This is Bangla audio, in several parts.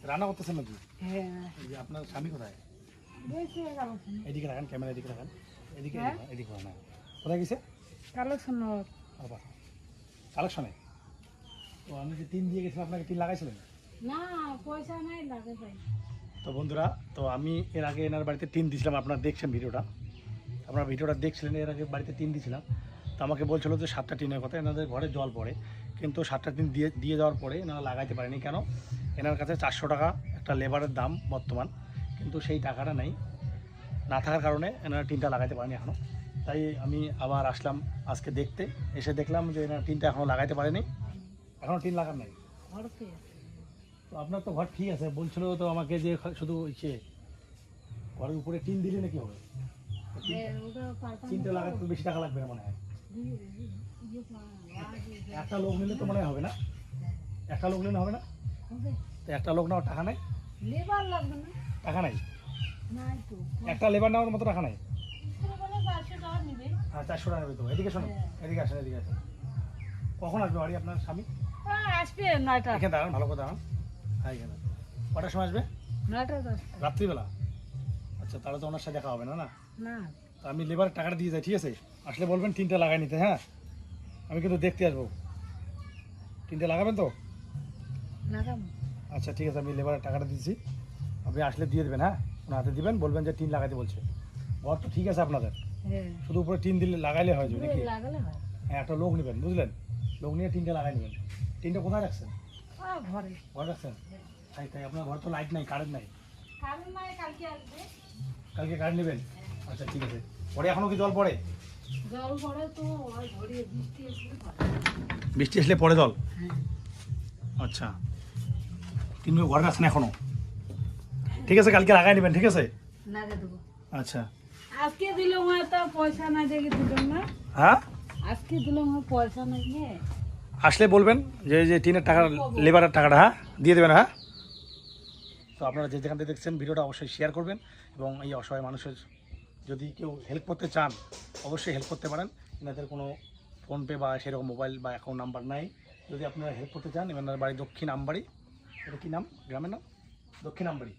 রান্না করতেছেন নাকি? আপনার স্বামী কোথায়? এদিকে রাখেন, ক্যামেরা এদিকে রাখেন, এদিকে এদিকে না। কোথায় গেছে? কালেকশনে। তো আমি যে টিন দিয়ে গেছিলাম, আপনাকে টিন লাগাইছিলেন? না, পয়সা নাই, লাগে ভাই। তো বন্ধুরা, তো আমি এর আগে এনার বাড়িতে টিন দিয়েছিলাম, আপনারা দেখছেন ভিডিওটা, আপনারা ভিডিওটা দেখছিলেন। এর আগে বাড়িতে টিন দিয়েছিলাম, তো আমাকে বলছিল যে 7টা টিনের কথা, এনাদের ঘরে জল পড়ে, কিন্তু 7টা টিন দিয়ে যাওয়ার পরে এনারা লাগাইতে পারেনি। কেন? এনার কাছে 400 টাকা একটা লেবারের দাম বর্তমান, কিন্তু সেই টাকাটা নেই, না থাকার কারণে এনারা টিনটা লাগাইতে পারেনি এখনও। তাই আমি আবার আসলাম আজকে দেখতে, এসে দেখলাম যে এনারা টিনটা এখনও লাগাইতে পারেনি, এখনও টিন লাগার নাই। তো আপনার তো ঘর ঠিক আছে, বলছিল তো আমাকে যে শুধু ইসে ঘরের উপরে টিন দিলে নাকি হবে? টিনটা লাগাতে তো বেশি টাকা লাগবে না মনে হয়। একটা লোক নিলে তো মনে হয় হবে না? একটা লোক নিলে হবে না? তো একটা লোক নেওয়ার টাকা নাই? লেবার লাগবে না? টাকা নাই? নাই তো। একটা লেবার নেওয়ার মতো টাকা নাই? 400 টাকা নেবে। হ্যাঁ, 400 টাকা নেবে তো। এদিকে শোনো, এদিকে আসেন, এদিকে আসেন। কখন আসবে বাড়ি আপনার স্বামী? আসবে 9টা। এখানে দাঁড়ান, ভালো কথা দাঁড়ান। হ্যাঁ, এখানে কটার সময় আসবে? 9টা 10টা। রাত্রিবেলা? আচ্ছা, তাহলে তো ওনার সাথে দেখা হবে না। না, না। তো আমি লেবারের টাকাটা দিয়ে যাই, ঠিক আছে? আসলে বলবেন টিনটা লাগাই নিতে। হ্যাঁ, আমি কিন্তু দেখতে আসবো। টিনটা লাগাবেন তো? লাগাবো। আচ্ছা, ঠিক আছে, আমি লেবারের টাকাটা দিচ্ছি, আপনি আসলে দিয়ে দেবেন। হ্যাঁ, ওনার হাতে দিবেন, বলবেন যে টিন লাগাইতে বলছে। ঘর তো ঠিক আছে আপনাদের, হ্যাঁ। শুধু উপরে টিন দিলে লাগাইলে হয় নাকি? লাগালে হয়। হ্যাঁ, একটা লোক নেবেন, বুঝলেন? লোক নিয়ে টিনটা লাগাই নেবেন। টিনটা কোথায় রাখছেন? ঘরে। ঘরে রাখছেন? তাই তাই, আপনার ঘর তো লাইট নাই, কারেন্ট নাই। কারেন্ট নাই, কালকে আসবে। কালকে কারেন্ট নেবেন? আচ্ছা, ঠিক আছে। পরে এখনো কি জল পড়ে? জল পড়ে তো ওই ঘরে, বৃষ্টি আসলে পড়ে। বৃষ্টি আসলে পড়ে জল? হ্যাঁ। আচ্ছা, টিনগুলো ঘরে রাখছেন এখনো? ঠিক আছে, কালকে লাগাই নেবেন, ঠিক আছে? লাগা দেবো। আচ্ছা। আজকে দিলাম হয়তো, পয়সা নাই দেখে দিলাম না। হ্যাঁ, আজকে দিলাম, পয়সা নাই। আসলে বলবেন যে যে টিনের টাকা, লেবারের টাকাটা হ্যাঁ দিয়ে দেবেন। হ্যাঁ, তো আপনারা যে যেখান থেকে দেখছেন ভিডিওটা অবশ্যই শেয়ার করবেন, এবং এই অসহায় মানুষের যদি কেউ হেল্প করতে চান অবশ্যই হেল্প করতে পারেন। এনাদের কোনো ফোনপে বা সেরকম মোবাইল বা অ্যাকাউন্ট নাম্বার নাই। যদি আপনারা হেল্প করতে চান, এনাদের বাড়ি দক্ষিণ আমবাড়ি। এটা কী নাম গ্রামের নাম? দক্ষিণ আমবাড়ি।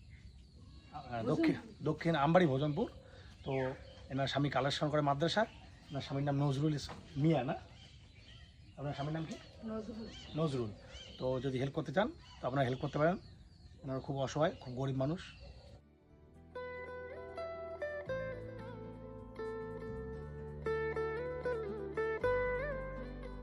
দক্ষিণ আমবাড়ি, ভোজনপুর। তো এনার স্বামী কালেকশন করে মাদ্রাসা। এনার স্বামীর নাম নজরুল মিয়া। না, আপনার স্বামীর নাম কি? নজরুল। তো যদি হেল্প করতে চান তো আপনারা হেল্প করতে পারেন। ওনারা খুব অসহায়, খুব গরিব মানুষ।